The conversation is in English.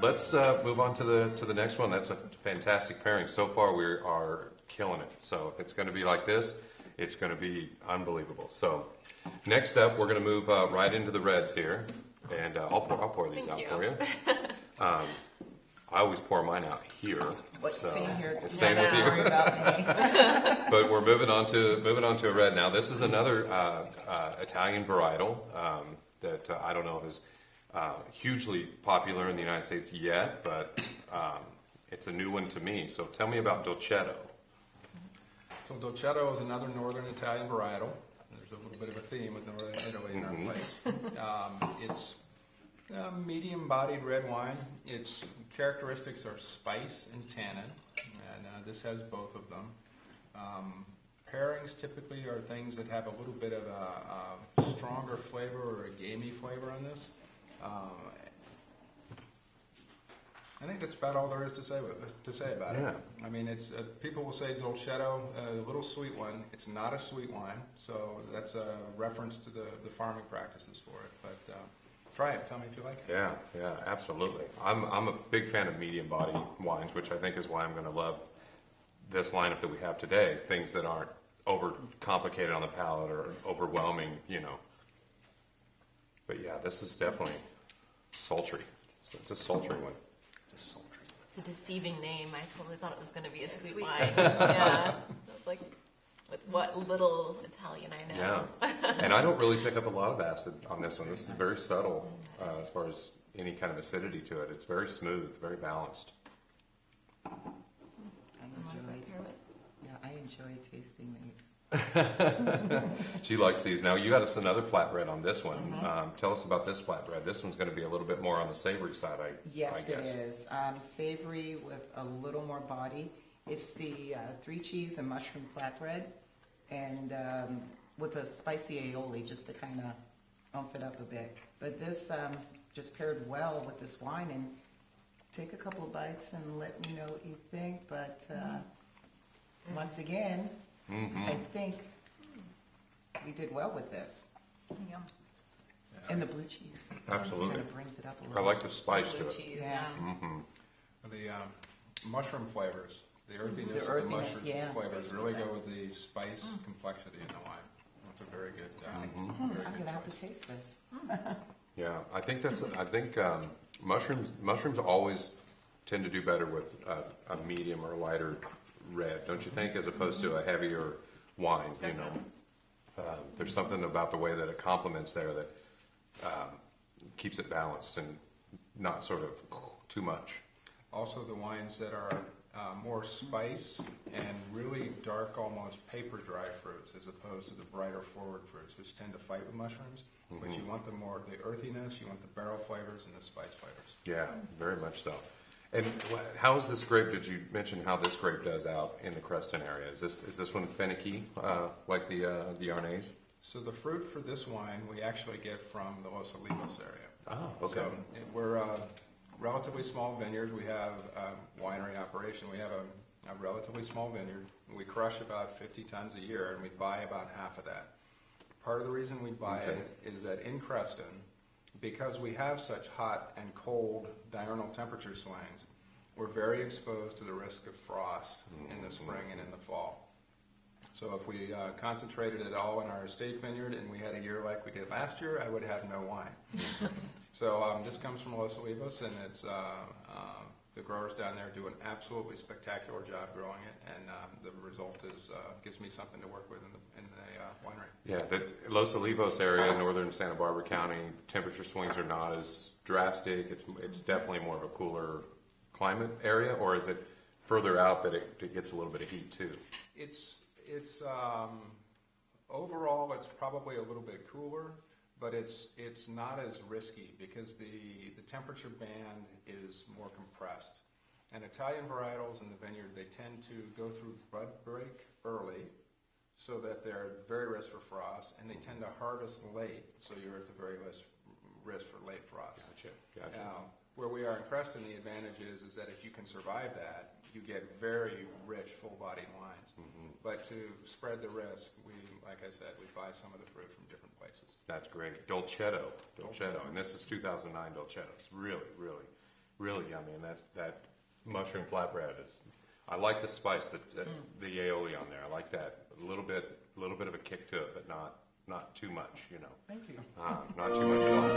Let's move on to the next one. That's a fantastic pairing. So far, we are killing it. So if it's going to be like this, it's going to be unbelievable. So next up, we're going to move right into the reds here, and I'll pour these out for you. I always pour mine out here. So, same here. Same with you. Worry about me. But we're moving on to a red now. This is another Italian varietal that I don't know if is hugely popular in the United States yet, but it's a new one to me. So tell me about Dolcetto. So Dolcetto is another northern Italian varietal. There's a little bit of a theme with northern Italy in our place. It's a medium-bodied red wine. Its characteristics are spice and tannin, and this has both of them. Pairings typically are things that have a little bit of a stronger flavor or a gamey flavor on this. I think that's about all there is to say about it. Yeah. I mean, it's people will say Dolcetto, a little sweet one. It's not a sweet wine, so that's a reference to the farming practices for it. But try it. Tell me if you like it. Yeah, absolutely. I'm a big fan of medium body wines, which I think is why I'm going to love this lineup that we have today. Things that aren't over complicated on the palate or overwhelming, But yeah, this is definitely sultry. It's a sultry one. It's a deceiving name. I totally thought it was going to be a sweet wine. Yeah. Like, with what little Italian I know. Yeah. And I don't really pick up a lot of acid on this one. This is very subtle as far as any kind of acidity to it. It's very smooth, very balanced. I enjoy tasting these. She likes these. Now, you got us another flatbread on this one. Tell us about this flatbread. This one's going to be a little bit more on the savory side, I guess. Yes, it is. Savory with a little more body. It's the 3 cheese and mushroom flatbread, and with a spicy aioli just to kind of ump it up a bit. But this just paired well with this wine, and take a couple of bites and let me know what you think. But once again, I think we did well with this. Yeah. And the blue cheese. Absolutely. Kind of brings it up a little. I like the spice to Blue it. cheese, Yeah. The mushroom flavors, the earthiness The of the earthiness, mushroom yeah. flavors really go with the spice complexity in the wine. That's a very good, I'm going to have to taste this. Yeah, I think mushrooms always tend to do better with a medium or lighter red, don't you think, as opposed to a heavier wine, There's something about the way that it complements there that keeps it balanced and not sort of too much. Also, the wines that are more spice and really dark, almost paper dry fruits, as opposed to the brighter forward fruits, which tend to fight with mushrooms. But you want the earthiness, you want the barrel flavors, and the spice flavors. Yeah, very much so. And how is this grape? Did you mention how this grape does out in the Creston area? Is this one finicky like the Arnaise? So the fruit for this wine we actually get from the Los Olivos area. Oh, okay. So we're a relatively small vineyard. We have a winery operation. We have a relatively small vineyard. We crush about 50 tons a year, and we buy about half of that. Part of the reason we buy it is that in Creston, because we have such hot and cold diurnal temperature swings, we're very exposed to the risk of frost in the spring and in the fall. So if we concentrated it all in our estate vineyard and we had a year like we did last year, I would have no wine. So this comes from Los Olivos, and it's the growers down there do an absolutely spectacular job growing it, and the result is gives me something to work with in the winery. Yeah, the Los Olivos area, northern Santa Barbara County, temperature swings are not as drastic. It's definitely more of a cooler climate area, or is it further out that it gets a little bit of heat too? It's overall it's probably a little bit cooler, but it's not as risky because the temperature band is more compressed. And Italian varietals in the vineyard, they tend to go through bud break early, so that they're very risk for frost, and they tend to harvest late, so you're at the very less risk for late frost. Gotcha. Now, where we are in Creston, the advantage is that if you can survive that, you get very rich, full-bodied wines. But to spread the risk, like I said, we buy some of the fruit from different places. That's great. Dolcetto. And this is 2009 Dolcetto. It's really, really really yummy, and that mushroom flatbread is. I like the spice, the aioli on there. I like that a little bit of a kick to it, but not too much. You know, Thank you. not too much at all.